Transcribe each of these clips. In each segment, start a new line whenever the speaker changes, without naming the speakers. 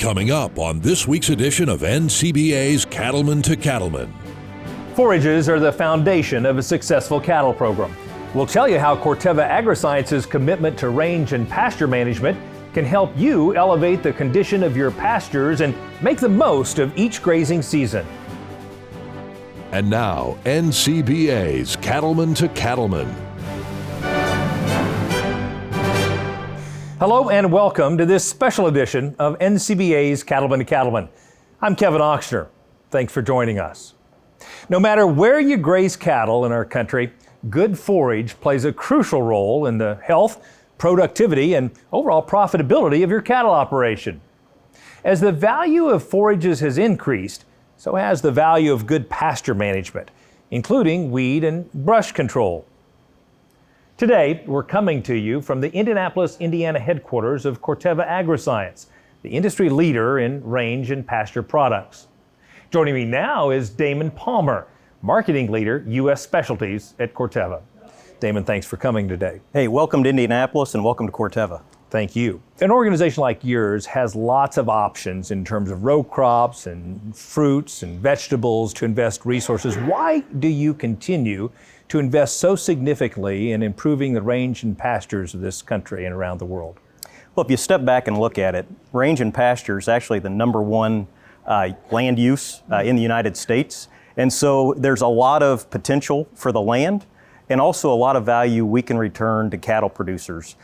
Coming up on this week's edition of NCBA's Cattlemen to Cattlemen.
Forages are the foundation of a successful cattle program. We'll tell you how Corteva Agriscience's commitment to range and pasture management can help you elevate the condition of your pastures and make the most of each grazing season.
And now, NCBA's Cattlemen to Cattlemen.
Hello and welcome to this special edition of NCBA's Cattlemen to Cattlemen. I'm Kevin Ochsner. Thanks for joining us. No matter where you graze cattle in our country, good forage plays a crucial role in the health, productivity, and overall profitability of your cattle operation. As the value of forages has increased, so has the value of good pasture management, including weed and brush control. Today, we're coming to you from the Indianapolis, Indiana headquarters of Corteva Agriscience, the industry leader in range and pasture products. Joining me now is Damon Palmer, marketing leader, U.S. Specialties at Corteva. Damon, thanks for coming today.
Hey, welcome to Indianapolis and welcome to Corteva.
Thank you. An organization like yours has lots of options in terms of row crops and fruits and vegetables to invest resources. Why do you continue to invest so significantly in improving the range and pastures of this country and around the world?
Well, if you step back and look at it, range and pasture is actually the number one land use in the United States. And so there's a lot of potential for the land and also a lot of value we can return to cattle producers.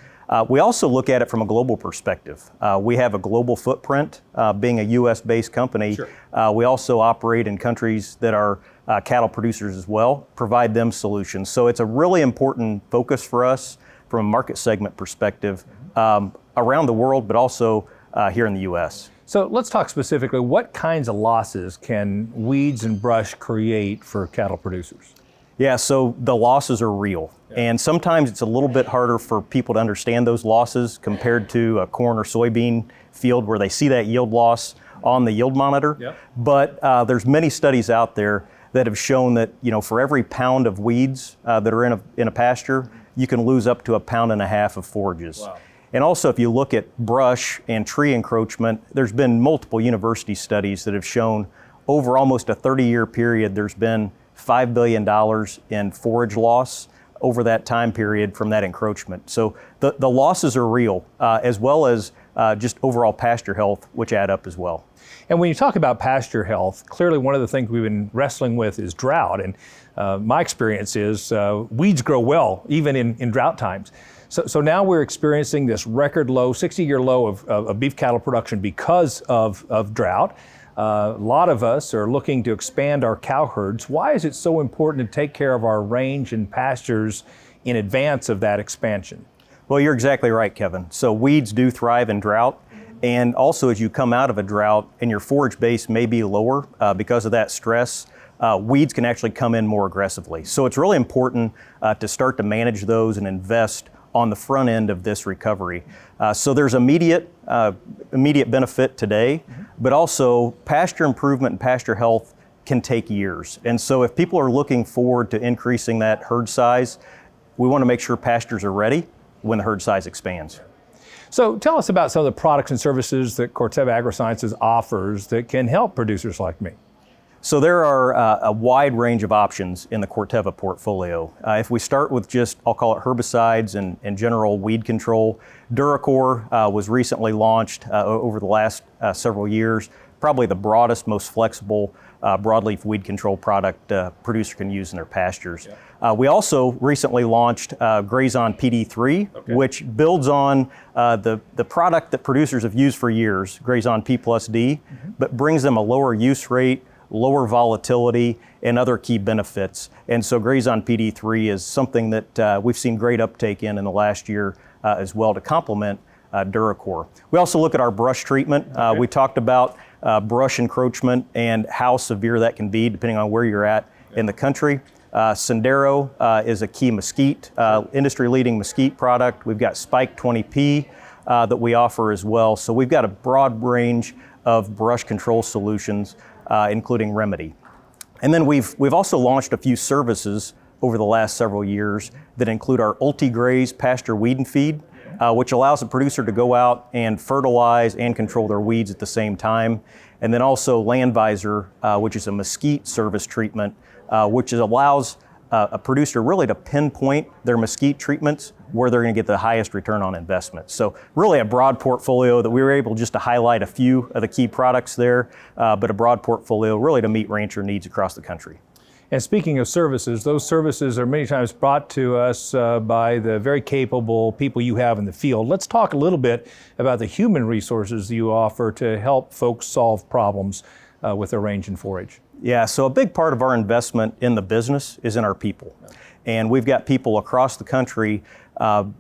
We also look at it from a global perspective. We have a global footprint, being a U.S.-based company.
Sure.
We also operate in countries that are cattle producers as well, provide them solutions. So it's a really important focus for us from a market segment perspective around the world, but also here in the U.S.
So let's talk specifically, what kinds of losses can weeds and brush create for cattle producers?
Yeah, so the losses are real. And sometimes it's a little bit harder for people to understand those losses compared to a corn or soybean field where they see that yield loss on the yield monitor.
Yep.
But there's many studies out there that have shown that, for every pound of weeds that are in a pasture, you can lose up to 1.5 pounds of forages.
Wow.
And also, if you look at brush and tree encroachment, there's been multiple university studies that have shown over almost a 30-year period, there's been $5 billion in forage loss over that time period from that encroachment. So the losses are real, as well as just overall pasture health, which add up as well.
And when you talk about pasture health, clearly one of the things we've been wrestling with is drought. And my experience is weeds grow well, even in drought times. So now we're experiencing this record low, 60-year low of beef cattle production because of drought. A lot of us are looking to expand our cow herds. Why is it so important to take care of our range and pastures in advance of that expansion?
Well, you're exactly right, Kevin. So weeds do thrive in drought. And also, as you come out of a drought and your forage base may be lower because of that stress, weeds can actually come in more aggressively. So it's really important to start to manage those and invest on the front end of this recovery. So there's immediate benefit today, but also pasture improvement and pasture health can take years. And so if people are looking forward to increasing that herd size, we want to make sure pastures are ready when the herd size expands.
So tell us about some of the products and services that Corteva Agrisciences offers that can help producers like me.
So there are a wide range of options in the Corteva portfolio. If we start with just, I'll call it herbicides and general weed control, Duracor was recently launched over the last several years, probably the broadest, most flexible broadleaf weed control product producer can use in their pastures. Yeah. We also recently launched Grazing PD3, which builds on the product that producers have used for years, Grazing P plus D, but brings them a lower use rate, lower volatility, and other key benefits. And so Grazing PD3 is something that we've seen great uptake in the last year as well to complement Duracor. We also look at our brush treatment. We talked about brush encroachment and how severe that can be depending on where you're at in the country. Sendero is a key mesquite, industry-leading mesquite product. We've got Spike 20P that we offer as well. So we've got a broad range of brush control solutions, including Remedy. And then we've also launched a few services over the last several years that include our UltiGraze pasture weed and feed. which allows the producer to go out and fertilize and control their weeds at the same time. And then also Landvisor, which is a mesquite service treatment, which allows a producer really to pinpoint their mesquite treatments where they're going to get the highest return on investment. So really a broad portfolio that we were able just to highlight a few of the key products there, but a broad portfolio really to meet rancher needs across the country.
And speaking of services, those services are many times brought to us by the very capable people you have in the field. Let's talk a little bit about the human resources you offer to help folks solve problems with their range and forage.
Yeah, so a big part of our investment in the business is in our people. And we've got people across the country to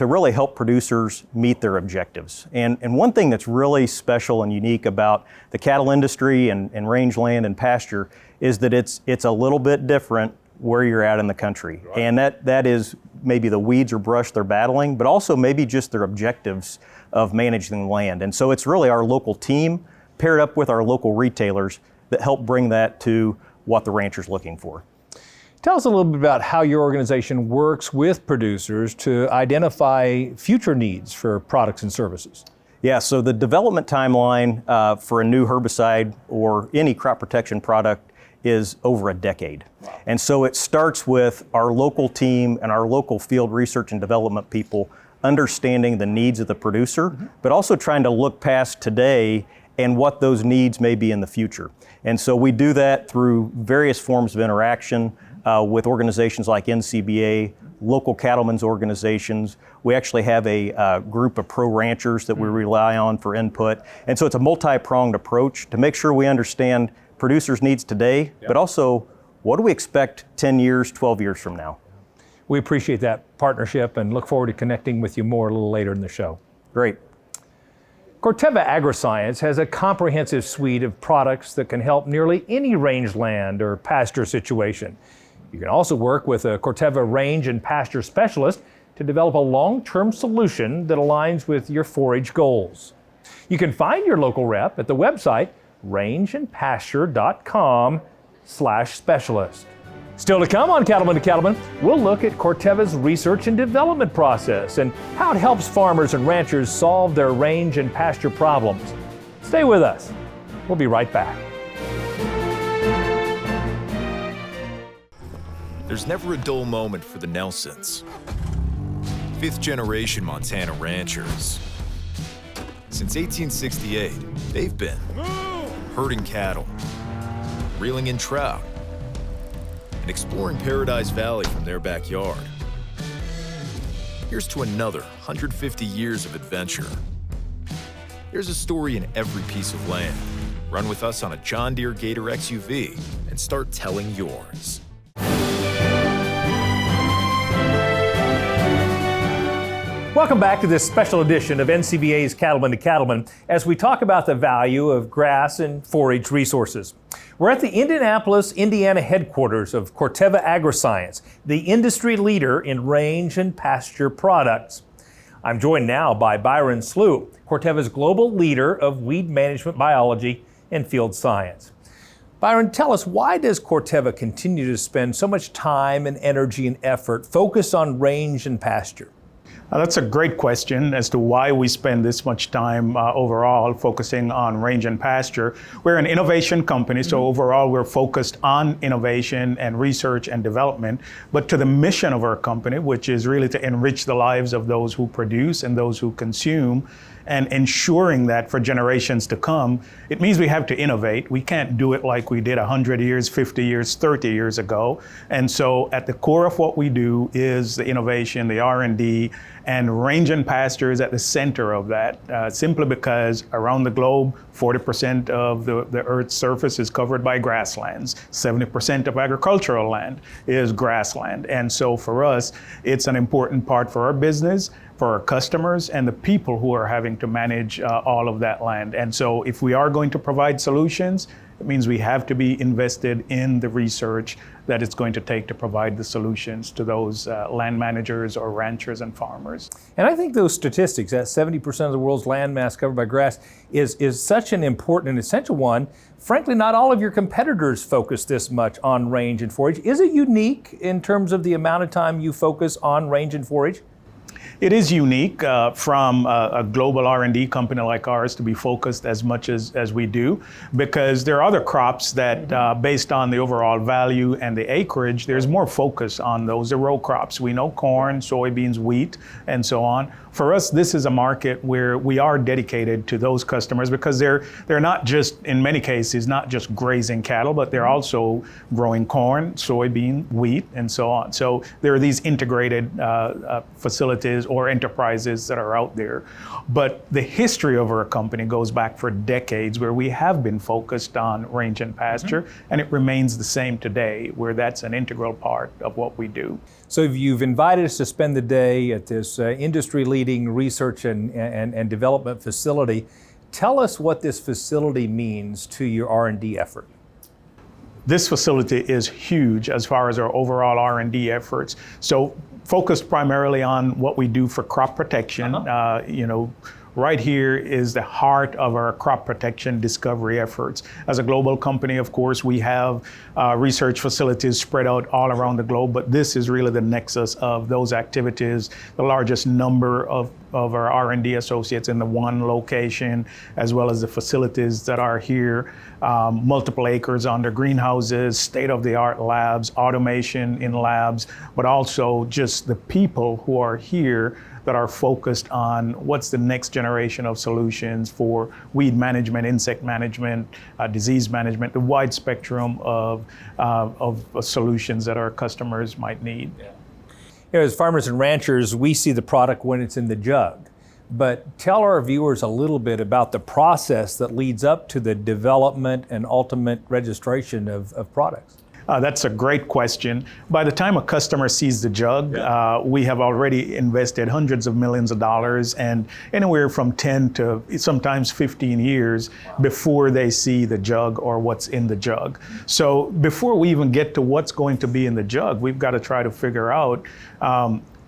really help producers meet their objectives. And one thing that's really special and unique about the cattle industry and rangeland and pasture is that it's a little bit different where you're at in the country. Right. And that is maybe the weeds or brush they're battling, but also maybe just their objectives of managing the land. And so it's really our local team paired up with our local retailers that help bring that to what the rancher's looking for.
Tell us a little bit about how your organization works with producers to identify future needs for products and services.
Yeah, so the development timeline for a new herbicide or any crop protection product is over a decade. Wow. And so it starts with our local team and our local field research and development people understanding the needs of the producer, but also trying to look past today and what those needs may be in the future. And so we do that through various forms of interaction with organizations like NCBA, local cattlemen's organizations. We actually have a group of pro ranchers that we rely on for input. And so it's a multi-pronged approach to make sure we understand producers' needs today, but also what do we expect 10 years, 12 years from now?
We appreciate that partnership and look forward to connecting with you more a little later in the show.
Great.
Corteva Agriscience has a comprehensive suite of products that can help nearly any rangeland or pasture situation. You can also work with a Corteva range and pasture specialist to develop a long-term solution that aligns with your forage goals. You can find your local rep at the website rangeandpasture.com/specialist. Still to come on Cattlemen to Cattlemen, we'll look at Corteva's research and development process and how it helps farmers and ranchers solve their range and pasture problems. Stay with us. We'll be right back.
There's never a dull moment for the Nelsons. Fifth-generation Montana ranchers. Since 1868, they've been herding cattle, reeling in trout, and exploring Paradise Valley from their backyard. Here's to another 150 years of adventure. There's a story in every piece of land. Run with us on a John Deere Gator XUV and start telling yours.
Welcome back to this special edition of NCBA's Cattlemen to Cattlemen as we talk about the value of grass and forage resources. We're at the Indianapolis, Indiana headquarters of Corteva Agriscience, the industry leader in range and pasture products. I'm joined now by Byron Slew, Corteva's global leader of weed management biology and field science. Byron, tell us, why does Corteva continue to spend so much time and energy and effort focused on range and pasture?
That's a great question as to why we spend this much time overall focusing on range and pasture. We're an innovation company, so overall we're focused on innovation and research and development, but to the mission of our company, which is really to enrich the lives of those who produce and those who consume, and ensuring that for generations to come, it means we have to innovate. We can't do it like we did 100 years, 50 years, 30 years ago. And so at the core of what we do is the innovation, the R&D, and range and pasture is at the center of that, simply because around the globe, 40% of the Earth's surface is covered by grasslands. 70% of agricultural land is grassland. And so for us, it's an important part for our business, for our customers, and the people who are having to manage all of that land. And so if we are going to provide solutions, it means we have to be invested in the research that it's going to take to provide the solutions to those land managers or ranchers and farmers.
And I think those statistics, that 70% of the world's land mass covered by grass, is such an important and essential one. Frankly, not all of your competitors focus this much on range and forage. Is it unique in terms of the amount of time you focus on range and forage?
It is unique from a global R&D company like ours to be focused as much as we do, because there are other crops that, based on the overall value and the acreage, there's more focus on those. The row crops. We know corn, soybeans, wheat, and so on. For us, this is a market where we are dedicated to those customers because they're not just, in many cases, not just grazing cattle, but they're also growing corn, soybean, wheat, and so on. So there are these integrated facilities or enterprises that are out there. But the history of our company goes back for decades where we have been focused on range and pasture, and it remains the same today, where that's an integral part of what we do.
So you've invited us to spend the day at this industry-leading research and development facility. Tell us what this facility means to your R&D effort.
This facility is huge as far as our overall R&D efforts. So focused primarily on what we do for crop protection. Right here is the heart of our crop protection discovery efforts. As a global company, of course, we have research facilities spread out all around the globe, but this is really the nexus of those activities, the largest number of our R&D associates in the one location, as well as the facilities that are here, multiple acres under greenhouses, state-of-the-art labs, automation in labs, but also just the people who are here that are focused on what's the next generation of solutions for weed management, insect management, disease management, the wide spectrum of solutions that our customers might need.
As farmers and ranchers, we see the product when it's in the jug. But tell our viewers a little bit about the process that leads up to the development and ultimate registration of products.
That's a great question. By the time a customer sees the jug, we have already invested hundreds of millions of dollars and anywhere from 10 to sometimes 15 years before they see the jug or what's in the jug. So before we even get to what's going to be in the jug, we've got to try to figure out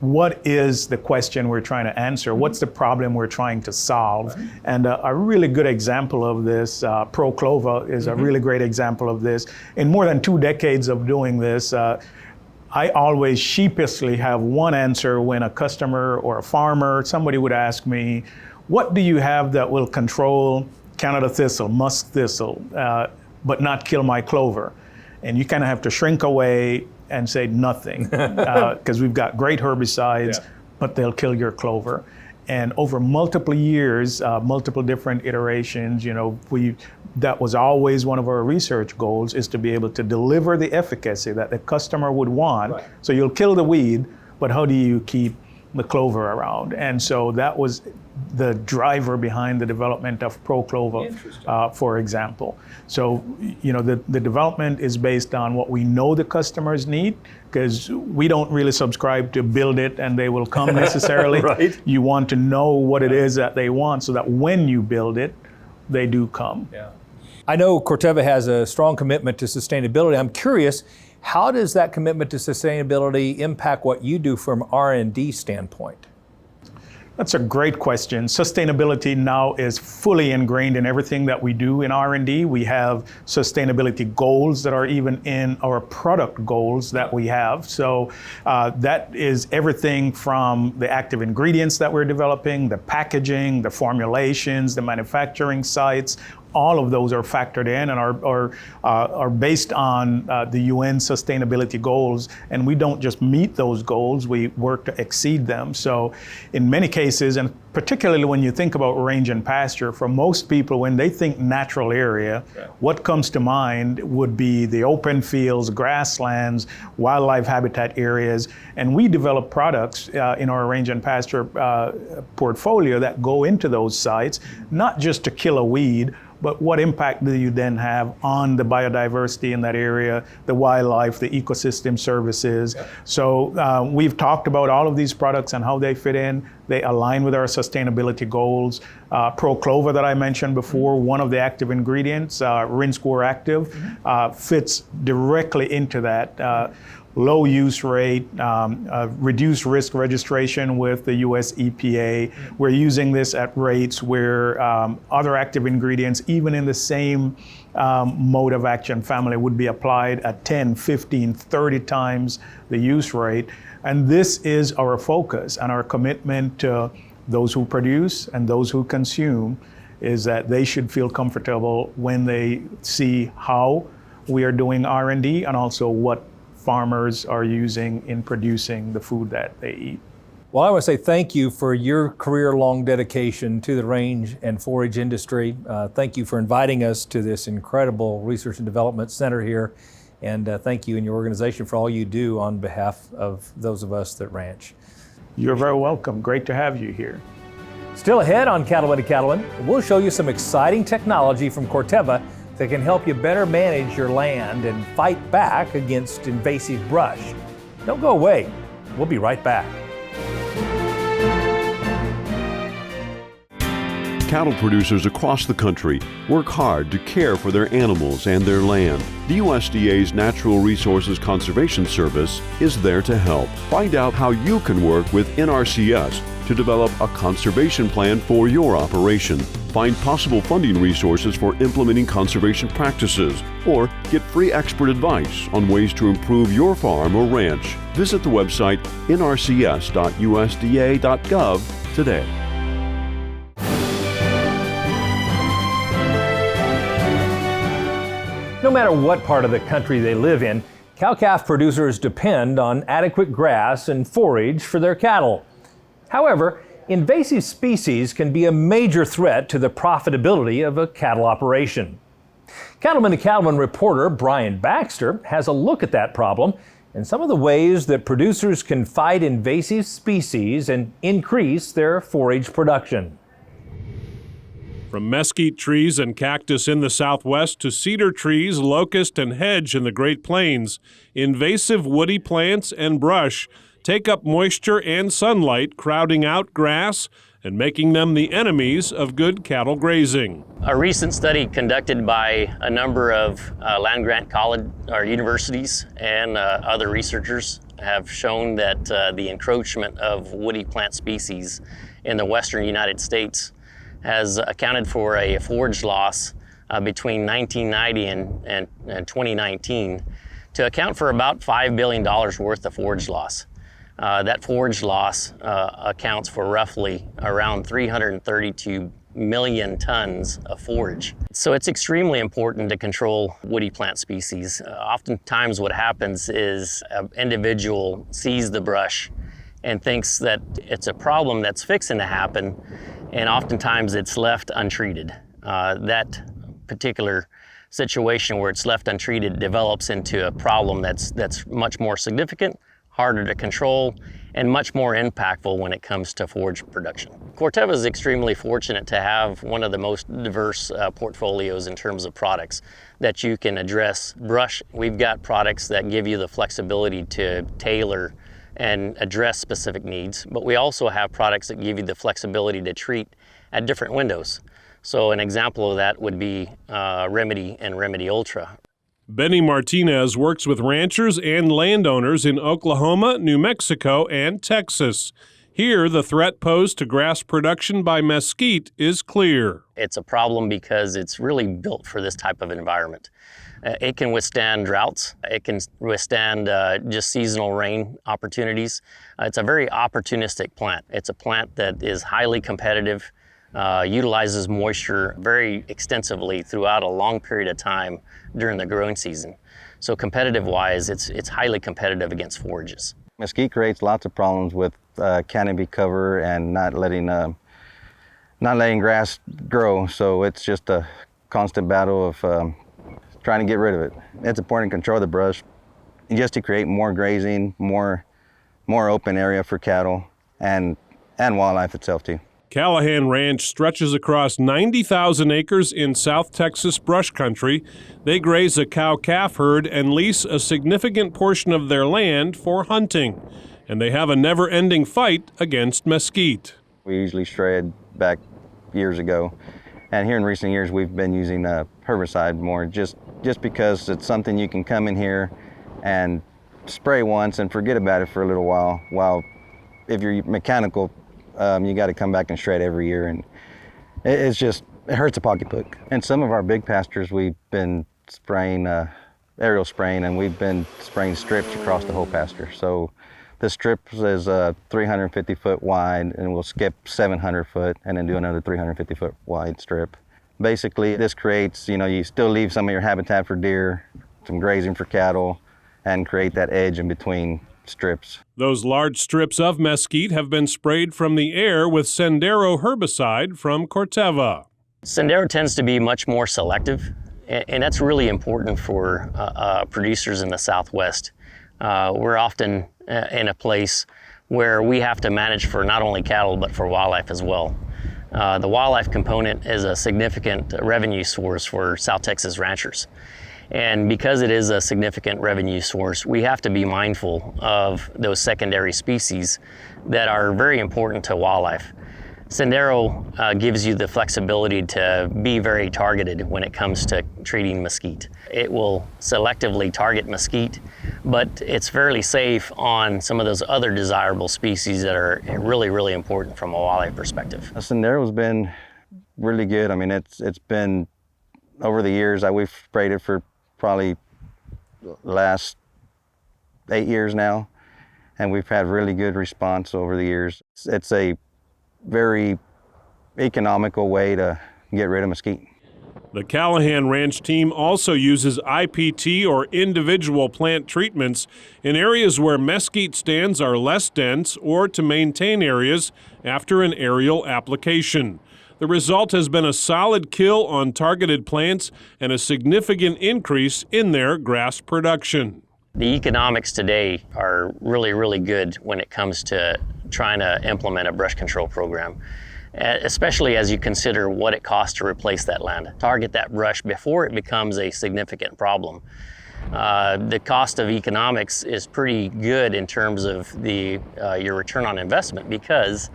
what is the question we're trying to answer? What's the problem we're trying to solve? And a really good example of this, Proclova is a really great example of this. In more than 2 decades of doing this, I always sheepishly have one answer when a customer or a farmer, somebody would ask me, what do you have that will control Canada thistle, musk thistle, but not kill my clover? And you kind of have to shrink away and say nothing, because we've got great herbicides, but they'll kill your clover. And over multiple years, multiple different iterations, that was always one of our research goals, is to be able to deliver the efficacy that the customer would want. Right. So you'll kill the weed, but how do you keep the clover around? And so that was the driver behind the development of Proclova, for example. So, the development is based on what we know the customers need, because we don't really subscribe to build it and they will come necessarily. Right. You want to know what it is that they want so that when you build it, they do come. Yeah.
I know Corteva has a strong commitment to sustainability. I'm curious, how does that commitment to sustainability impact what you do from R&D standpoint?
That's a great question. Sustainability now is fully ingrained in everything that we do in R&D. We have sustainability goals that are even in our product goals that we have. So that is everything from the active ingredients that we're developing, the packaging, the formulations, the manufacturing sites. All of those are factored in and are based on the UN sustainability goals. And we don't just meet those goals, we work to exceed them. So in many cases, and particularly when you think about range and pasture, for most people, when they think natural area, what comes to mind would be the open fields, grasslands, wildlife habitat areas. And we develop products in our range and pasture portfolio that go into those sites, not just to kill a weed, but what impact do you then have on the biodiversity in that area, the wildlife, the ecosystem services? So we've talked about all of these products and how they fit in. They align with our sustainability goals. Proclova that I mentioned before, one of the active ingredients, Rinskor Active, fits directly into that. low use rate, reduced risk registration with the US EPA. We're using this at rates where other active ingredients, even in the same mode of action family, would be applied at 10, 15, 30 times the use rate. And this is our focus and our commitment to those who produce and those who consume, is that they should feel comfortable when they see how we are doing R&D and also what farmers are using in producing the food that they eat.
Well, I want to say thank you for your career-long dedication to the range and forage industry. Thank you for inviting us to this incredible research and development center here. And thank you and your organization for all you do on behalf of those of us that ranch.
You're very welcome. Great to have you here.
Still ahead on Cattlemen to Cattlemen, we'll show you some exciting technology from Corteva that can help you better manage your land and fight back against invasive brush. Don't go away. We'll be right back.
Cattle producers across the country work hard to care for their animals and their land. The USDA's Natural Resources Conservation Service is there to help. Find out how you can work with NRCS to develop a conservation plan for your operation. Find possible funding resources for implementing conservation practices, or get free expert advice on ways to improve your farm or ranch. Visit the website nrcs.usda.gov today.
No matter what part of the country they live in, cow-calf producers depend on adequate grass and forage for their cattle. However, invasive species can be a major threat to the profitability of a cattle operation. Cattlemen to Cattlemen reporter Brian Baxter has a look at that problem and some of the ways that producers can fight invasive species and increase their forage production.
From mesquite trees and cactus in the Southwest to cedar trees, locust, and hedge in the Great Plains, invasive woody plants and brush take up moisture and sunlight, crowding out grass and making them the enemies of good cattle grazing.
A recent study conducted by a number of land-grant college or universities and other researchers have shown that the encroachment of woody plant species in the western United States has accounted for a forage loss between 1990 and 2019 to account for about $5 billion worth of forage loss. That forage loss accounts for roughly around 332 million tons of forage. So it's extremely important to control woody plant species. Oftentimes what happens is an individual sees the brush and thinks that it's a problem that's fixing to happen, and oftentimes it's left untreated. That particular situation where it's left untreated develops into a problem that's much more significant, harder to control, and much more impactful when it comes to forage production. Corteva is extremely fortunate to have one of the most diverse portfolios in terms of products that you can address brush. We've got products that give you the flexibility to tailor and address specific needs, but we also have products that give you the flexibility to treat at different windows. So an example of that would be Remedy and Remedy Ultra.
Benny Martinez works with ranchers and landowners in Oklahoma, New Mexico, and Texas. Here, the threat posed to grass production by mesquite is clear.
It's a problem because it's really built for this type of environment. It can withstand droughts. It can withstand just seasonal rain opportunities. It's a very opportunistic plant. It's a plant that is highly competitive, utilizes moisture very extensively throughout a long period of time during the growing season. So competitive-wise, it's highly competitive against forages.
Mesquite creates lots of problems with canopy cover and not letting grass grow. So it's just a constant battle of trying to get rid of it. It's important to control the brush just to create more grazing, more open area for cattle and wildlife itself too.
Callahan Ranch stretches across 90,000 acres in South Texas brush country. They graze a cow-calf herd and lease a significant portion of their land for hunting. And they have a never-ending fight against mesquite.
We usually shred back years ago. And here in recent years, we've been using herbicide more just because it's something you can come in here and spray once and forget about it for a little while if you're mechanical, you got to come back and shred every year, and it hurts a pocketbook. And some of our big pastures, we've been spraying aerial spraying, and we've been spraying strips across the whole pasture. So the strip is 350 foot wide, and we'll skip 700 foot and then do another 350 foot wide strip. Basically, this creates, you still leave some of your habitat for deer, some grazing for cattle, and create that edge in between strips.
Those large strips of mesquite have been sprayed from the air with Sendero herbicide from Corteva.
Sendero tends to be much more selective, and that's really important for producers in the Southwest. We're often in a place where we have to manage for not only cattle but for wildlife as well. The wildlife component is a significant revenue source for South Texas ranchers. And because it is a significant revenue source, we have to be mindful of those secondary species that are very important to wildlife. Sendero gives you the flexibility to be very targeted when it comes to treating mesquite. It will selectively target mesquite, but it's fairly safe on some of those other desirable species that are really, really important from a wildlife perspective.
Sendero's been really good. I mean, it's been, over the years, we've sprayed it for probably the last 8 years now, and we've had really good response over the years. It's a very economical way to get rid of mesquite.
The Callahan Ranch team also uses IPT, or individual plant treatments, in areas where mesquite stands are less dense or to maintain areas after an aerial application. The result has been a solid kill on targeted plants and a significant increase in their grass production.
The economics today are really, really good when it comes to trying to implement a brush control program, especially as you consider what it costs to replace that land. Target that brush before it becomes a significant problem. The cost of economics is pretty good in terms of your return on investment, because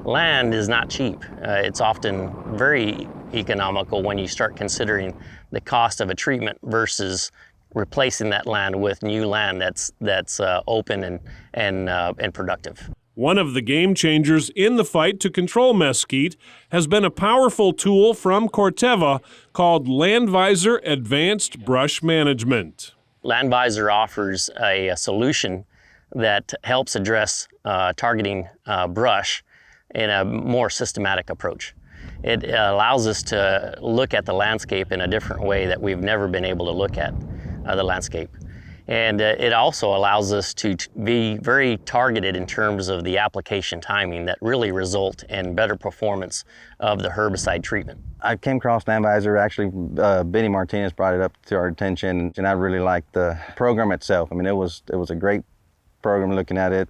land is not cheap. It's often very economical when you start considering the cost of a treatment versus replacing that land with new land that's open and productive.
One of the game changers in the fight to control mesquite has been a powerful tool from Corteva called LandVisor Advanced Brush Management.
LandVisor offers a solution that helps address targeting brush in a more systematic approach. It allows us to look at the landscape in a different way that we've never been able to look at the landscape. And it also allows us to be very targeted in terms of the application timing that really result in better performance of the herbicide treatment.
I came across LandVisor, actually Benny Martinez brought it up to our attention, and I really liked the program itself. I mean, it was a great program. Looking at it,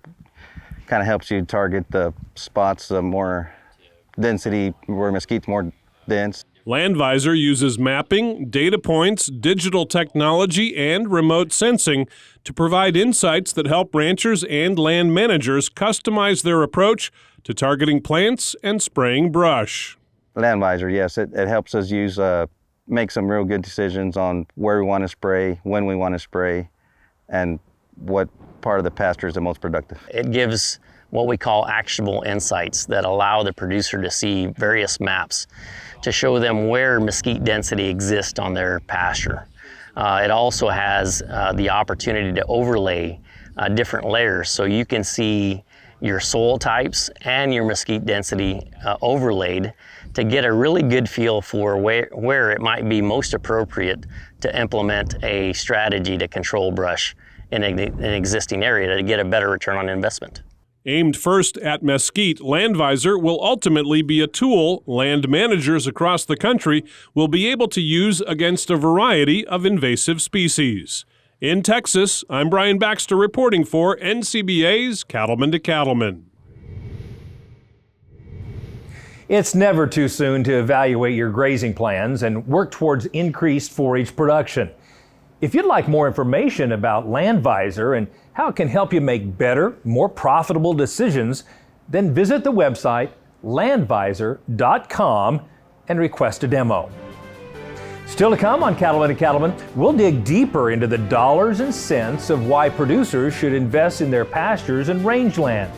kind of helps you target the spots of more density, where mesquite's more dense.
LandVisor uses mapping, data points, digital technology, and remote sensing to provide insights that help ranchers and land managers customize their approach to targeting plants and spraying brush.
LandVisor, yes, it helps us make some real good decisions on where we want to spray, when we want to spray, and what part of the pasture is the most productive.
It gives what we call actionable insights that allow the producer to see various maps to show them where mesquite density exists on their pasture. It also has the opportunity to overlay different layers, so you can see your soil types and your mesquite density overlaid to get a really good feel for where it might be most appropriate to implement a strategy to control brush in an existing area to get a better return on investment.
Aimed first at mesquite, LandVisor will ultimately be a tool land managers across the country will be able to use against a variety of invasive species. In Texas, I'm Brian Baxter reporting for NCBA's Cattlemen to Cattlemen.
It's never too soon to evaluate your grazing plans and work towards increased forage production. If you'd like more information about LandVisor and how it can help you make better, more profitable decisions, then visit the website landvisor.com and request a demo. Still to come on Cattlemen to Cattlemen, we'll dig deeper into the dollars and cents of why producers should invest in their pastures and rangeland.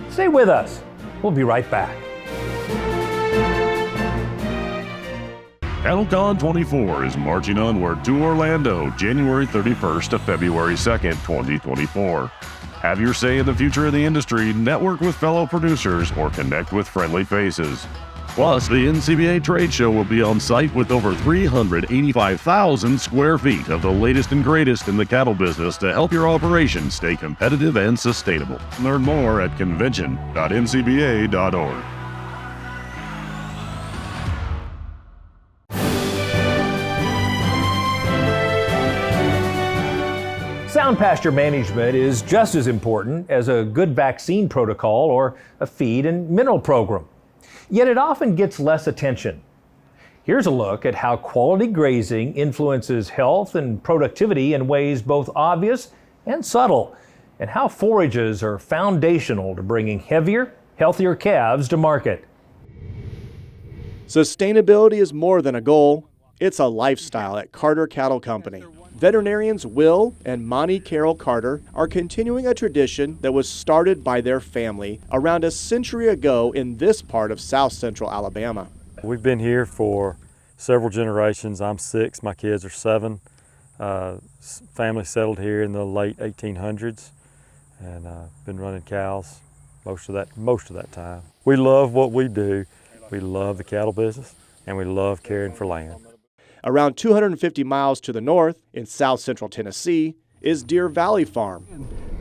Stay with us. We'll be right back.
CattleCon 24 is marching onward to Orlando, January 31st to February 2nd, 2024. Have your say in the future of the industry, network with fellow producers, or connect with friendly faces. Plus, the NCBA trade show will be on site with over 385,000 square feet of the latest and greatest in the cattle business to help your operation stay competitive and sustainable. Learn more at convention.ncba.org.
Sound pasture management is just as important as a good vaccine protocol or a feed and mineral program. Yet it often gets less attention. Here's a look at how quality grazing influences health and productivity in ways both obvious and subtle, and how forages are foundational to bringing heavier, healthier calves to market.
Sustainability is more than a goal, it's a lifestyle at Carter Cattle Company. Veterinarians Will and Monty Carroll Carter are continuing a tradition that was started by their family around a century ago in this part of South Central Alabama.
We've been here for several generations. I'm 6, my kids are 7. Family settled here in the late 1800s and been running cows most of that time. We love what we do. We love the cattle business and we love caring for land.
Around 250 miles to the north, in south central Tennessee, is Deer Valley Farm.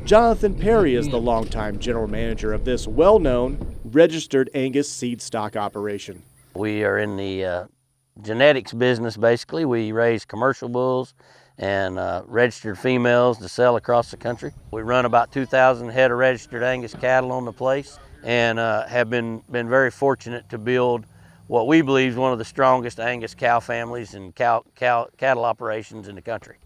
Jonathan Perry is the longtime general manager of this well-known registered Angus seed stock operation.
We are in the genetics business, basically. We raise commercial bulls and registered females to sell across the country. We run about 2,000 head of registered Angus cattle on the place and have been very fortunate to build what we believe is one of the strongest Angus cow families and cattle operations in the country.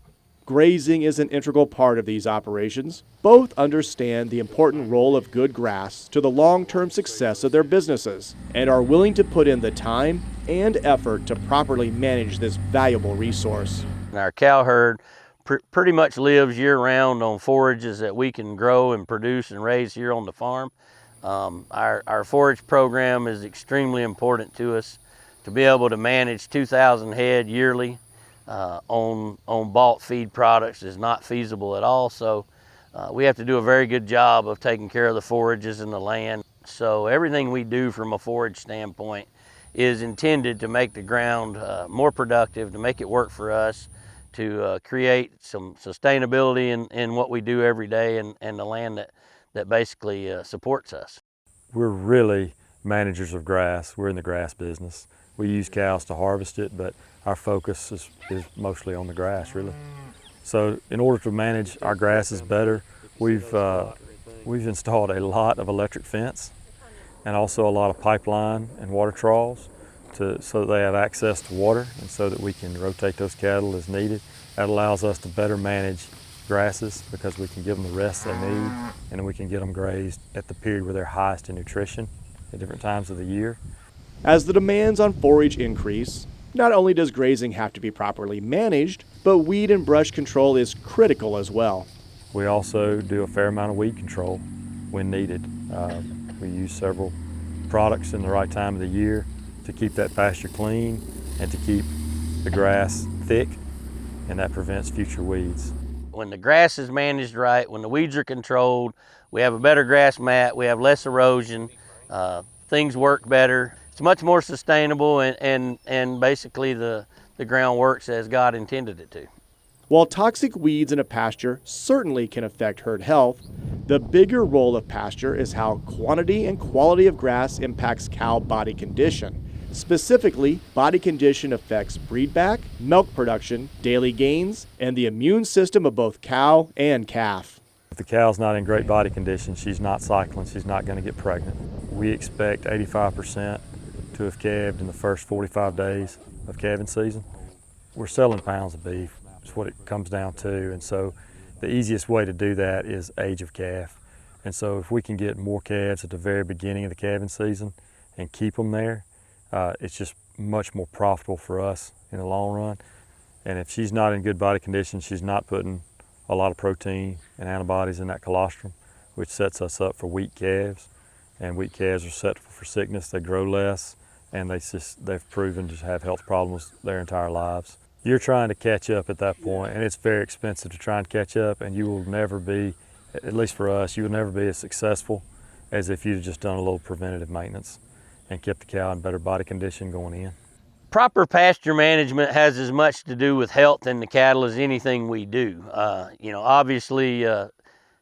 Grazing is an integral part of these operations. Both understand the important role of good grass to the long-term success of their businesses and are willing to put in the time and effort to properly manage this valuable resource.
Our cow herd pretty much lives year-round on forages that we can grow and produce and raise here on the farm. Our forage program is extremely important to us. To be able to manage 2,000 head yearly on bought feed products is not feasible at all. So we have to do a very good job of taking care of the forages and the land. So everything we do from a forage standpoint is intended to make the ground more productive, to make it work for us, to create some sustainability in what we do every day and the land that basically supports us.
We're really managers of grass. We're in the grass business. We use cows to harvest it, but our focus is mostly on the grass, really. So in order to manage our grasses better, we've installed a lot of electric fence and also a lot of pipeline and water troughs so that they have access to water and so that we can rotate those cattle as needed. That allows us to better manage grasses because we can give them the rest they need and we can get them grazed at the period where they're highest in nutrition at different times of the year.
As the demands on forage increase, not only does grazing have to be properly managed, but weed and brush control is critical as well.
We also do a fair amount of weed control when needed. We use several products in the right time of the year to keep that pasture clean and to keep the grass thick, and that prevents future weeds.
When the grass is managed right, when the weeds are controlled, we have a better grass mat, we have less erosion, things work better. It's much more sustainable and basically the ground works as God intended it to.
While toxic weeds in a pasture certainly can affect herd health, the bigger role of pasture is how quantity and quality of grass impacts cow body condition. Specifically, body condition affects breedback, milk production, daily gains, and the immune system of both cow and calf.
If the cow's not in great body condition, she's not cycling, she's not going to get pregnant. We expect 85% to have calved in the first 45 days of calving season. We're selling pounds of beef, is what it comes down to, and so the easiest way to do that is age of calf. And so if we can get more calves at the very beginning of the calving season and keep them there, it's just much more profitable for us in the long run And if she's not in good body condition, she's not putting a lot of protein and antibodies in that colostrum, which sets us up for weak calves. And weak calves are set for sickness, they grow less, and they've proven to have health problems their entire lives. You're trying to catch up at that point, and it's very expensive to try and catch up, and you will never be, at least for us, you will never be as successful as if you'd just done a little preventative maintenance and kept the cow in better body condition going in.
Proper pasture management has as much to do with health in the cattle as anything we do. Obviously,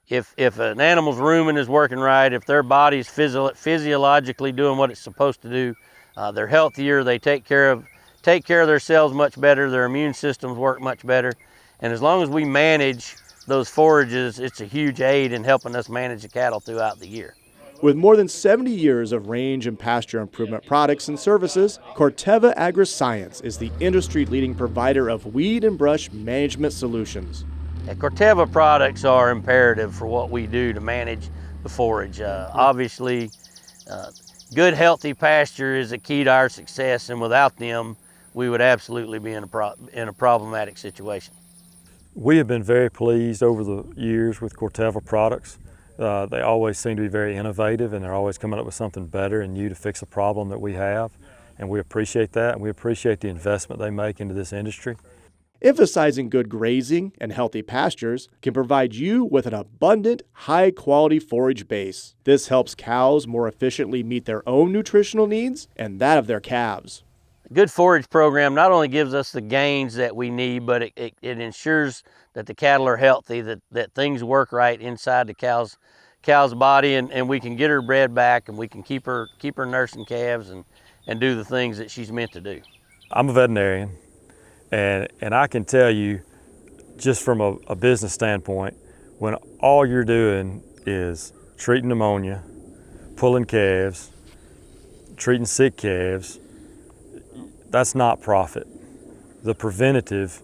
if an animal's rumen is working right, if their body's physiologically doing what it's supposed to do, they're healthier, they take care of their cells much better, their immune systems work much better. And as long as we manage those forages, it's a huge aid in helping us manage the cattle throughout the year.
With more than 70 years of range and pasture improvement products and services, Corteva Agriscience is the industry-leading provider of weed and brush management solutions.
Corteva products are imperative for what we do to manage the forage. Obviously, good, healthy pasture is a key to our success, and without them, we would absolutely be in a problematic situation.
We have been very pleased over the years with Corteva products. They always seem to be very innovative, and they're always coming up with something better and new to fix a problem that we have. And we appreciate that, and we appreciate the investment they make into this industry.
Emphasizing good grazing and healthy pastures can provide you with an abundant, high-quality forage base. This helps cows more efficiently meet their own nutritional needs and that of their calves.
A good forage program not only gives us the gains that we need, but it ensures that the cattle are healthy, that things work right inside the cow's body, and we can get her bred back, and we can keep her nursing calves and do the things that she's meant to do.
I'm a veterinarian, and I can tell you, just from a business standpoint, when all you're doing is treating pneumonia, pulling calves, treating sick calves, that's not profit. The preventative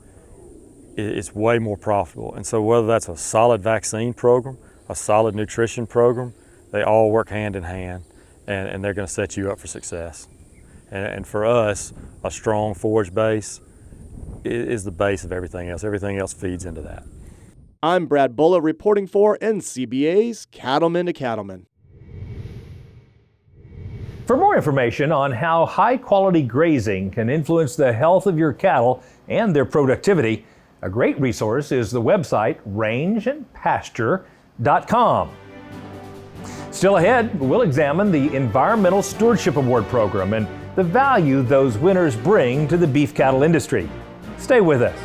is way more profitable. And so whether that's a solid vaccine program, a solid nutrition program, they all work hand in hand, and they're gonna set you up for success. And for us, a strong forage base is the base of everything else. Everything else feeds into that.
I'm Brad Bulla reporting for NCBA's Cattlemen to Cattlemen.
For more information on how high-quality grazing can influence the health of your cattle and their productivity, a great resource is the website rangeandpasture.com. Still ahead, we'll examine the Environmental Stewardship Award Program and the value those winners bring to the beef cattle industry. Stay with us.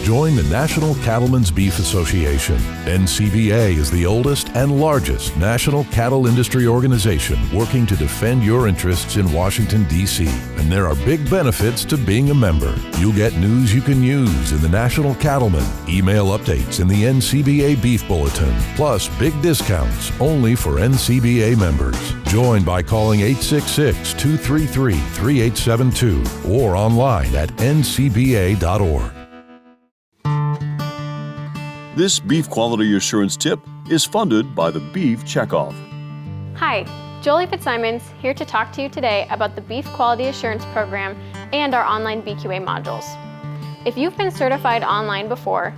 Join the National Cattlemen's Beef Association. NCBA is the oldest and largest national cattle industry organization working to defend your interests in Washington, D.C. And there are big benefits to being a member. You'll get news you can use in the National Cattlemen, email updates in the NCBA Beef Bulletin, plus big discounts only for NCBA members. Join by calling 866-233-3872 or online at ncba.org.
This beef quality assurance tip is funded by the Beef Checkoff.
Hi, Jolie Fitzsimons here to talk to you today about the Beef Quality Assurance Program and our online BQA modules. If you've been certified online before,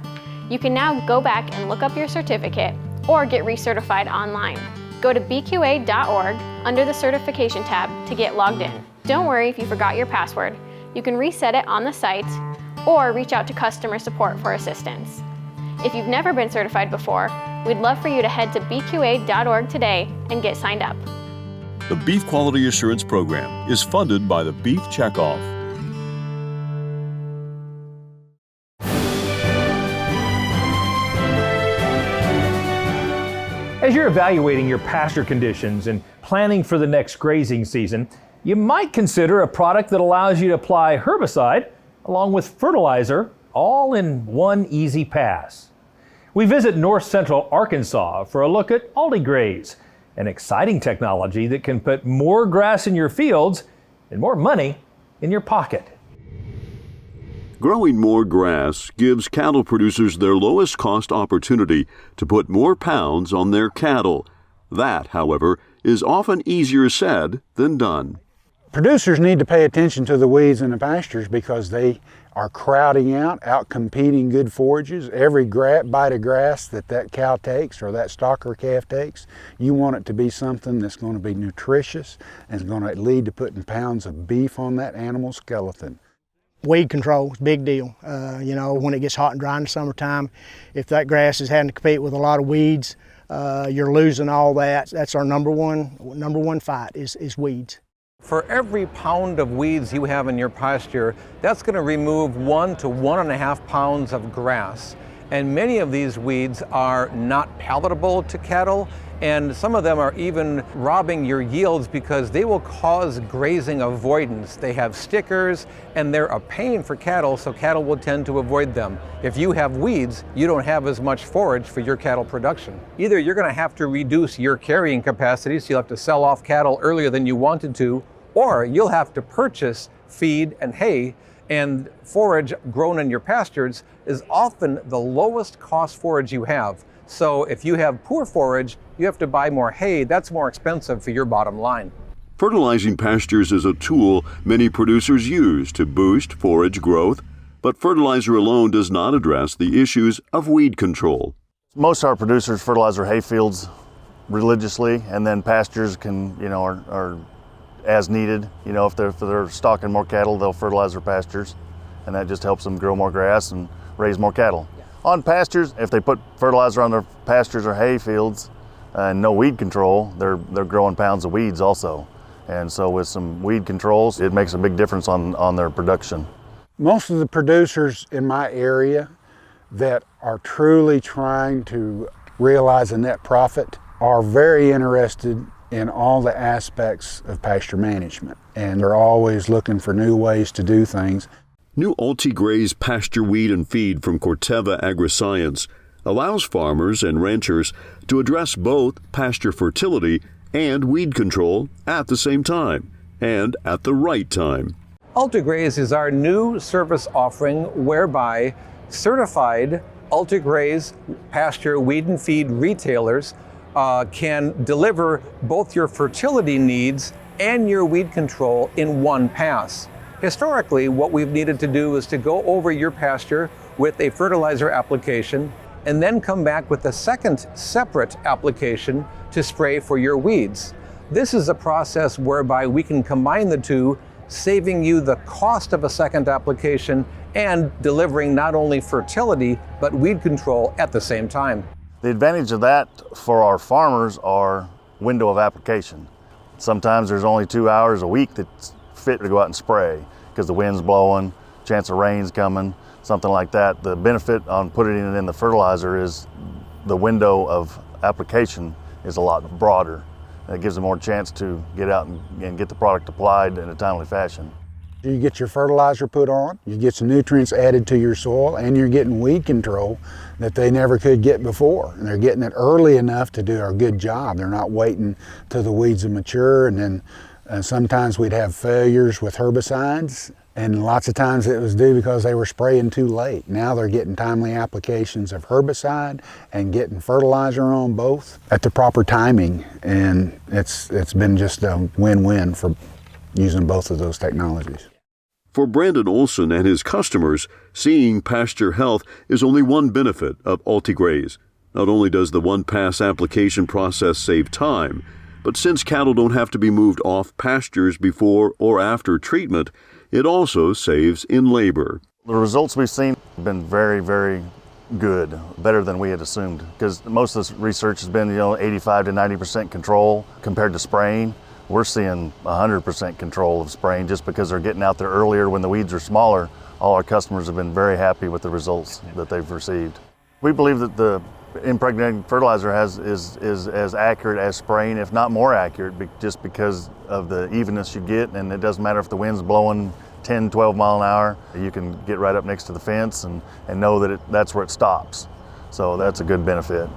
you can now go back and look up your certificate or get recertified online. Go to bqa.org under the certification tab to get logged in. Don't worry if you forgot your password. You can reset it on the site or reach out to customer support for assistance. If you've never been certified before, we'd love for you to head to bqa.org today and get signed up.
The Beef Quality Assurance Program is funded by the Beef Checkoff.
As you're evaluating your pasture conditions and planning for the next grazing season, you might consider a product that allows you to apply herbicide along with fertilizer all in one easy pass. We visit north central Arkansas for a look at AltiGraze, an exciting technology that can put more grass in your fields and more money in your pocket.
Growing more grass gives cattle producers their lowest cost opportunity to put more pounds on their cattle. That, however, is often easier said than done.
Producers need to pay attention to the weeds in the pastures because they are crowding out competing good forages. Every bite of grass that cow takes or that stock or calf takes, you want it to be something that's going to be nutritious and is going to lead to putting pounds of beef on that animal's skeleton.
Weed control is a big deal. You know, when it gets hot and dry in the summertime, if that grass is having to compete with a lot of weeds, you're losing all that. That's our number one fight is weeds.
For every pound of weeds you have in your pasture, that's going to remove 1 to 1.5 pounds of grass. And many of these weeds are not palatable to cattle, and some of them are even robbing your yields because they will cause grazing avoidance. They have stickers and they're a pain for cattle, so cattle will tend to avoid them. If you have weeds, you don't have as much forage for your cattle production. Either you're going to have to reduce your carrying capacity, so you'll have to sell off cattle earlier than you wanted to, or you'll have to purchase feed and hay, and forage grown in your pastures is often the lowest cost forage you have. So if you have poor forage, you have to buy more hay. That's more expensive for your bottom line.
Fertilizing pastures is a tool many producers use to boost forage growth, but fertilizer alone does not address the issues of weed control.
Most of our producers fertilize their hay fields religiously, and then pastures can, are as needed. If they're stocking more cattle, they'll fertilize their pastures, and that just helps them grow more grass and raise more cattle. On pastures, if they put fertilizer on their pastures or hay fields and no weed control, they're growing pounds of weeds also. And so with some weed controls, it makes a big difference on their production.
Most of the producers in my area that are truly trying to realize a net profit are very interested in all the aspects of pasture management, and they're always looking for new ways to do things.
New Ultigraze pasture weed and feed from Corteva Agriscience allows farmers and ranchers to address both pasture fertility and weed control at the same time and at the right time.
Ultigraze is our new service offering whereby certified Ultigraze pasture weed and feed retailers can deliver both your fertility needs and your weed control in one pass. Historically, what we've needed to do is to go over your pasture with a fertilizer application and then come back with a second separate application to spray for your weeds. This is a process whereby we can combine the two, saving you the cost of a second application and delivering not only fertility but weed control at the same time.
The advantage of that for our farmers are window of application. Sometimes there's only 2 hours a week that's fit to go out and spray because the wind's blowing, chance of rain's coming, something like that. The benefit on putting it in the fertilizer is the window of application is a lot broader. It gives them more chance to get out and get the product applied in a timely fashion.
You get your fertilizer put on, you get some nutrients added to your soil, and you're getting weed control that they never could get before. And they're getting it early enough to do a good job. They're not waiting till the weeds are mature, and then sometimes we'd have failures with herbicides, and lots of times it was due because they were spraying too late. Now they're getting timely applications of herbicide and getting fertilizer on both at the proper timing, and it's been just a win-win for using both of those technologies.
For Brandon Olson and his customers, seeing pasture health is only one benefit of Ultigraze. Not only does the one-pass application process save time, but since cattle don't have to be moved off pastures before or after treatment, it also saves in labor.
The results we've seen have been very, very good, better than we had assumed, because most of this research has been 85 to 90% control compared to spraying. We're seeing 100% control of spraying just because they're getting out there earlier when the weeds are smaller. All our customers have been very happy with the results that they've received. We believe that the impregnating fertilizer is as accurate as spraying, if not more accurate, just because of the evenness you get, and it doesn't matter if the wind's blowing 10, 12 mile an hour. You can get right up next to the fence and know that that's where it stops. So that's a good benefit.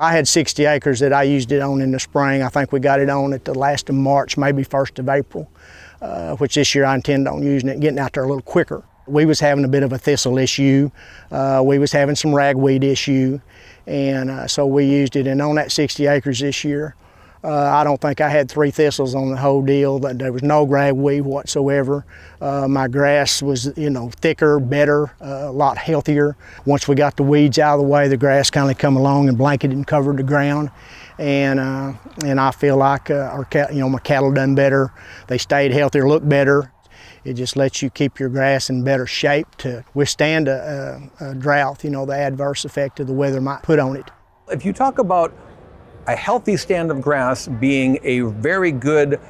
I had 60 acres that I used it on in the spring. I think we got it on at the last of March, maybe 1st of April, which this year I intend on using it, getting out there a little quicker. We was having a bit of a thistle issue. We was having some ragweed issue. And so we used it, and on that 60 acres this year, I don't think I had 3 thistles on the whole deal. There was no ragweed whatsoever. My grass was, thicker, better, a lot healthier. Once we got the weeds out of the way, the grass kind of come along and blanketed and covered the ground. And I feel like my cattle done better. They stayed healthier, looked better. It just lets you keep your grass in better shape to withstand a drought, the adverse effect of the weather might put on it.
If you talk about a healthy stand of grass being a very good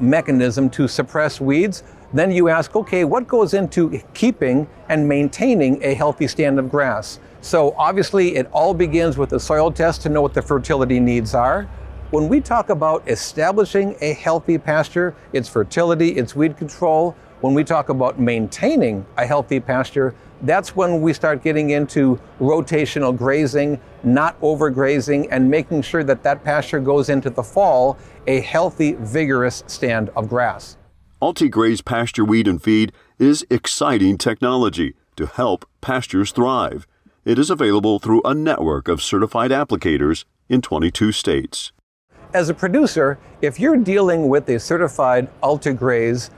mechanism to suppress weeds, then you ask, okay, what goes into keeping and maintaining a healthy stand of grass? So obviously it all begins with a soil test to know what the fertility needs are. When we talk about establishing a healthy pasture, it's fertility, it's weed control. When we talk about maintaining a healthy pasture, that's when we start getting into rotational grazing, not overgrazing, and making sure that that pasture goes into the fall a healthy, vigorous stand of grass.
Ultigraze pasture weed and feed is exciting technology to help pastures thrive. It is available through a network of certified applicators in 22 states.
As a producer, if you're dealing with a certified Ultigraze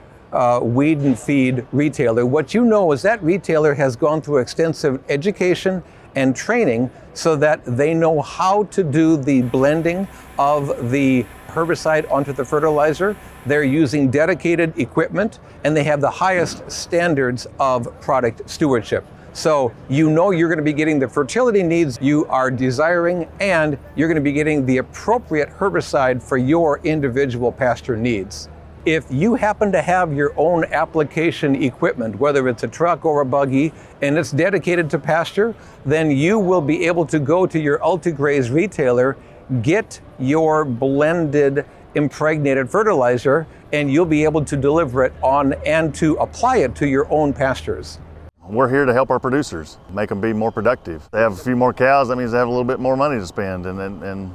weed and feed retailer, what you know is that retailer has gone through extensive education and training so that they know how to do the blending of the herbicide onto the fertilizer. They're using dedicated equipment and they have the highest standards of product stewardship. So you know you're going to be getting the fertility needs you are desiring, and you're going to be getting the appropriate herbicide for your individual pasture needs. If you happen to have your own application equipment, whether it's a truck or a buggy, and it's dedicated to pasture, then you will be able to go to your Ultigraze retailer, get your blended impregnated fertilizer, and you'll be able to deliver it on and to apply it to your own pastures.
We're here to help our producers, make them be more productive. They have a few more cows, that means they have a little bit more money to spend and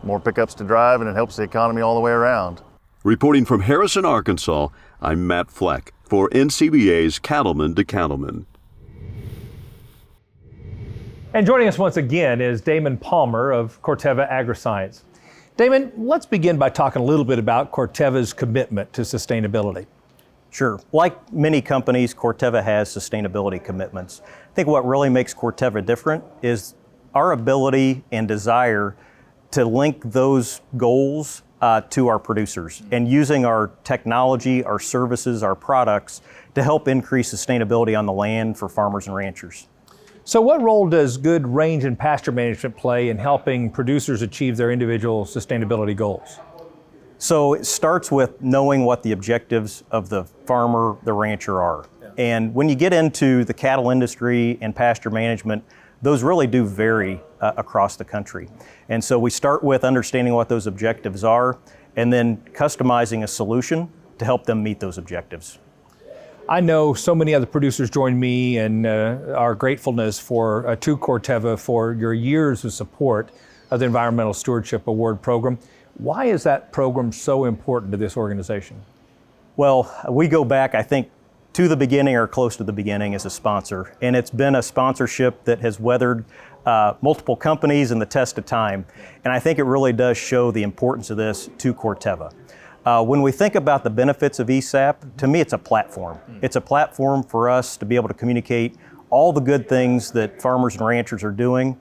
more pickups to drive, and it helps the economy all the way around.
Reporting from Harrison, Arkansas, I'm Matt Fleck for NCBA's Cattlemen to Cattlemen.
And joining us once again is Damon Palmer of Corteva Agriscience. Damon, let's begin by talking a little bit about Corteva's commitment to sustainability.
Sure. Like many companies, Corteva has sustainability commitments. I think what really makes Corteva different is our ability and desire to link those goals to our producers and using our technology, our services, our products to help increase sustainability on the land for farmers and ranchers.
So what role does good range and pasture management play in helping producers achieve their individual sustainability goals?
So it starts with knowing what the objectives of the farmer, the rancher are. Yeah. And when you get into the cattle industry and pasture management, those really do vary across the country. And so we start with understanding what those objectives are and then customizing a solution to help them meet those objectives.
I know so many other producers join me in our gratefulness to Corteva for your years of support of the Environmental Stewardship Award program. Why is that program so important to this organization?
Well, we go back, I think, to the beginning or close to the beginning as a sponsor. And it's been a sponsorship that has weathered multiple companies and the test of time. And I think it really does show the importance of this to Corteva. When we think about the benefits of ESAP, to me it's a platform. It's a platform for us to be able to communicate all the good things that farmers and ranchers are doing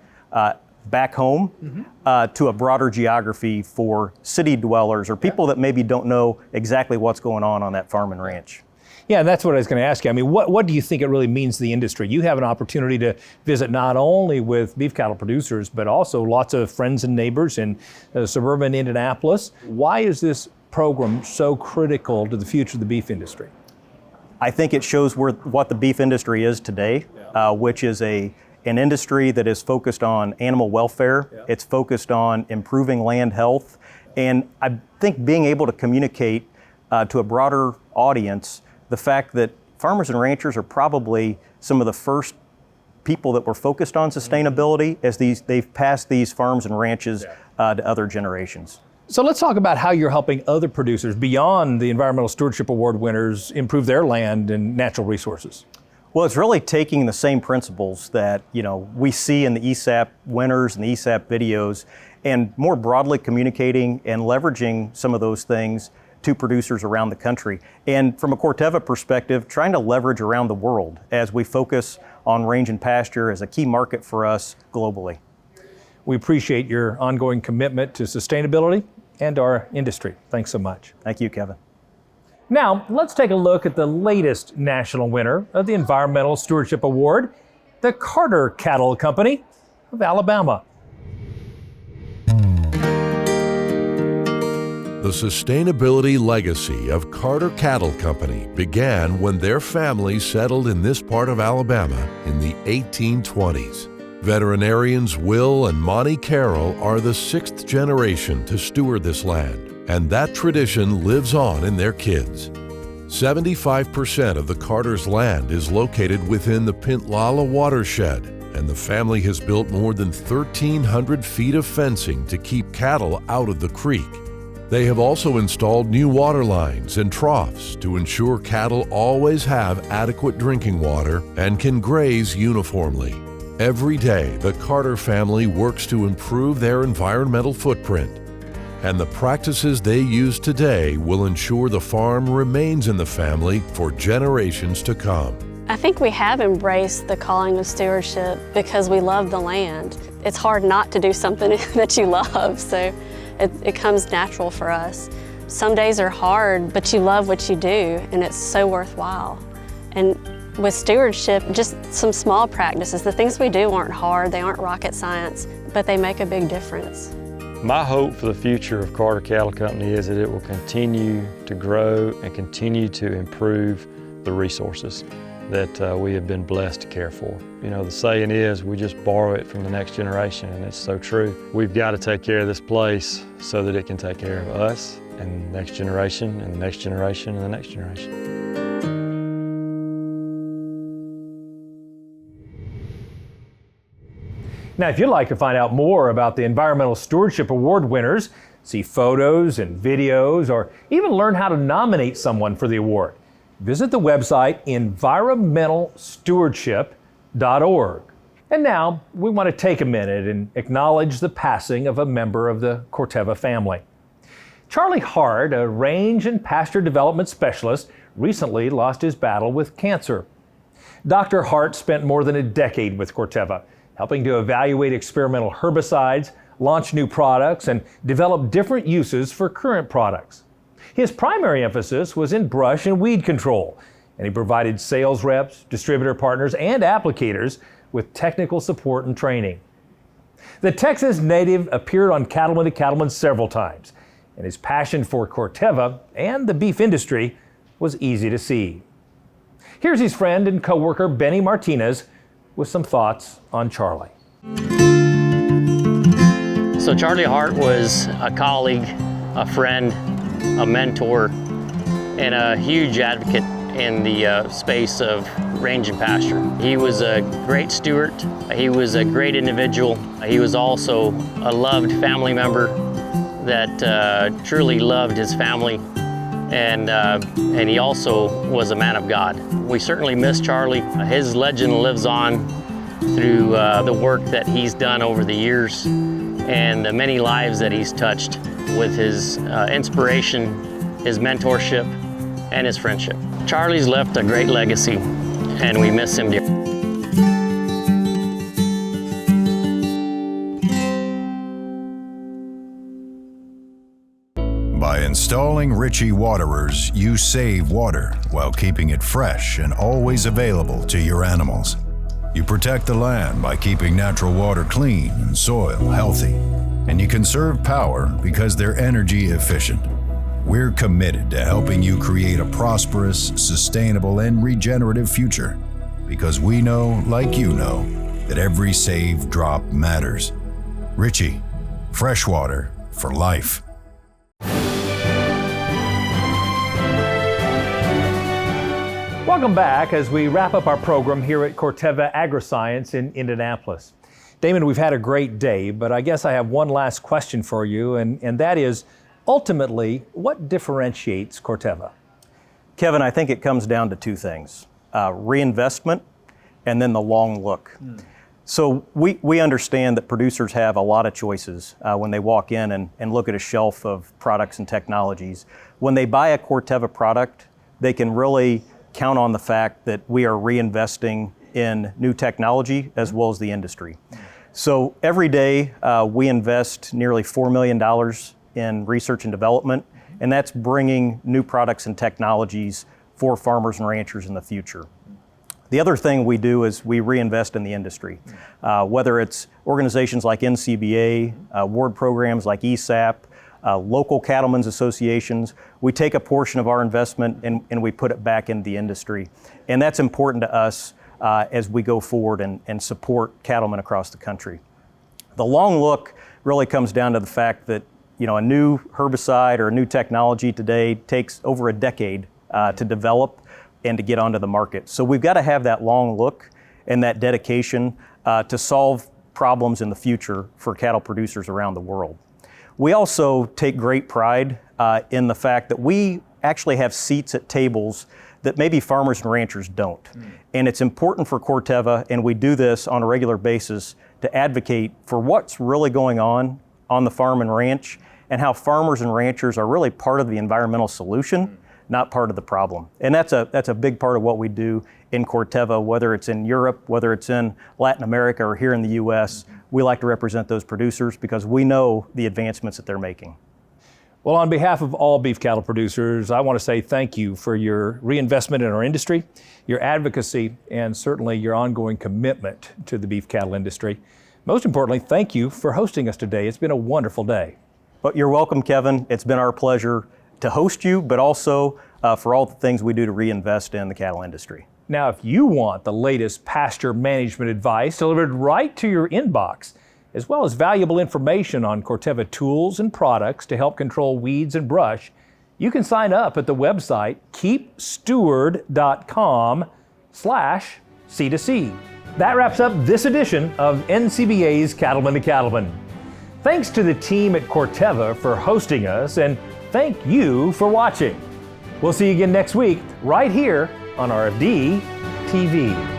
back home to a broader geography for city dwellers or people that maybe don't know exactly what's going on that farm and ranch.
Yeah, that's what I was going to ask you. I mean, what do you think it really means to the industry? You have an opportunity to visit not only with beef cattle producers, but also lots of friends and neighbors in suburban Indianapolis. Why is this program so critical to the future of the beef industry?
I think it shows what the beef industry is today, which is an industry that is focused on animal welfare. Yeah. It's focused on improving land health. And I think being able to communicate to a broader audience the fact that farmers and ranchers are probably some of the first people that were focused on sustainability as they've passed these farms and ranches to other generations.
So let's talk about how you're helping other producers beyond the Environmental Stewardship Award winners improve their land and natural resources.
Well, it's really taking the same principles that we see in the ESAP winners and the ESAP videos and more broadly communicating and leveraging some of those things to producers around the country. And from a Corteva perspective, trying to leverage around the world as we focus on range and pasture as a key market for us globally.
We appreciate your ongoing commitment to sustainability and our industry. Thanks so much.
Thank you, Kevin.
Now, let's take a look at the latest national winner of the Environmental Stewardship Award, the Carter Cattle Company of Alabama.
The sustainability legacy of Carter Cattle Company began when their family settled in this part of Alabama in the 1820s. Veterinarians Will and Monty Carroll are the 6th generation to steward this land, and that tradition lives on in their kids. 75% of the Carter's land is located within the Pintlala watershed, and the family has built more than 1,300 feet of fencing to keep cattle out of the creek. They have also installed new water lines and troughs to ensure cattle always have adequate drinking water and can graze uniformly. Every day, the Carter family works to improve their environmental footprint, and the practices they use today will ensure the farm remains in the family for generations to come.
I think we have embraced the calling of stewardship because we love the land. It's hard not to do something that you love, so it comes natural for us. Some days are hard, but you love what you do, and it's so worthwhile. And with stewardship, just some small practices. The things we do aren't hard, they aren't rocket science, but they make a big difference.
My hope for the future of Carter Cattle Company is that it will continue to grow and continue to improve the resources that we have been blessed to care for. You know, the saying is, we just borrow it from the next generation, and it's so true. We've got to take care of this place so that it can take care of us and the next generation and the next generation and the next generation.
Now, if you'd like to find out more about the Environmental Stewardship Award winners, see photos and videos, or even learn how to nominate someone for the award, visit the website environmentalstewardship.org. And now, we want to take a minute and acknowledge the passing of a member of the Corteva family. Charlie Hart, a range and pasture development specialist, recently lost his battle with cancer. Dr. Hart spent more than a decade with Corteva, helping to evaluate experimental herbicides, launch new products, and develop different uses for current products. His primary emphasis was in brush and weed control, and he provided sales reps, distributor partners, and applicators with technical support and training. The Texas native appeared on Cattlemen to Cattlemen several times, and his passion for Corteva and the beef industry was easy to see. Here's his friend and coworker Benny Martinez with some thoughts on Charlie.
So Charlie Hart was a colleague, a friend, a mentor, and a huge advocate in the space of range and pasture. He was a great steward. He was a great individual. He was also a loved family member that truly loved his family. And he also was a man of God. We certainly miss Charlie. His legend lives on through the work that he's done over the years and the many lives that he's touched with his inspiration, his mentorship, and his friendship. Charlie's left a great legacy, and we miss him dearly.
By installing Ritchie waterers, you save water while keeping it fresh and always available to your animals. You protect the land by keeping natural water clean and soil healthy. And you conserve power because they're energy efficient. We're committed to helping you create a prosperous, sustainable, and regenerative future. Because we know, like you know, that every saved drop matters. Ritchie, fresh water for life.
Welcome back as we wrap up our program here at Corteva Agriscience in Indianapolis. Damon, we've had a great day, but I guess I have one last question for you, and that is, ultimately, what differentiates Corteva?
Kevin, I think it comes down to two things, reinvestment and then the long look. So we understand that producers have a lot of choices when they walk in and look at a shelf of products and technologies. When they buy a Corteva product, they can really count on the fact that we are reinvesting in new technology as well as the industry. So every day we invest nearly $4 million in research and development, and that's bringing new products and technologies for farmers and ranchers in the future. The other thing we do is we reinvest in the industry, whether it's organizations like NCBA, award programs like ESAP, local cattlemen's associations. We take a portion of our investment and we put it back into the industry. And that's important to us as we go forward and support cattlemen across the country. The long look really comes down to the fact that a new herbicide or a new technology today takes over a decade to develop and to get onto the market. So we've got to have that long look and that dedication to solve problems in the future for cattle producers around the world. We also take great pride in the fact that we actually have seats at tables that maybe farmers and ranchers don't. And it's important for Corteva, and we do this on a regular basis, to advocate for what's really going on the farm and ranch, and how farmers and ranchers are really part of the environmental solution, not part of the problem. And that's a big part of what we do in Corteva, whether it's in Europe, whether it's in Latin America or here in the US. We like to represent those producers because we know the advancements that they're making.
Well, on behalf of all beef cattle producers, I want to say thank you for your reinvestment in our industry, your advocacy, and certainly your ongoing commitment to the beef cattle industry. Most importantly, thank you for hosting us today. It's been a wonderful day.
But you're welcome, Kevin. It's been our pleasure to host you, but also for all the things we do to reinvest in the cattle industry.
Now, if you want the latest pasture management advice delivered right to your inbox, as well as valuable information on Corteva tools and products to help control weeds and brush, you can sign up at the website keepsteward.com/C2C. That wraps up this edition of NCBA's Cattlemen to Cattlemen. Thanks to the team at Corteva for hosting us, and thank you for watching. We'll see you again next week, right here on RFD TV.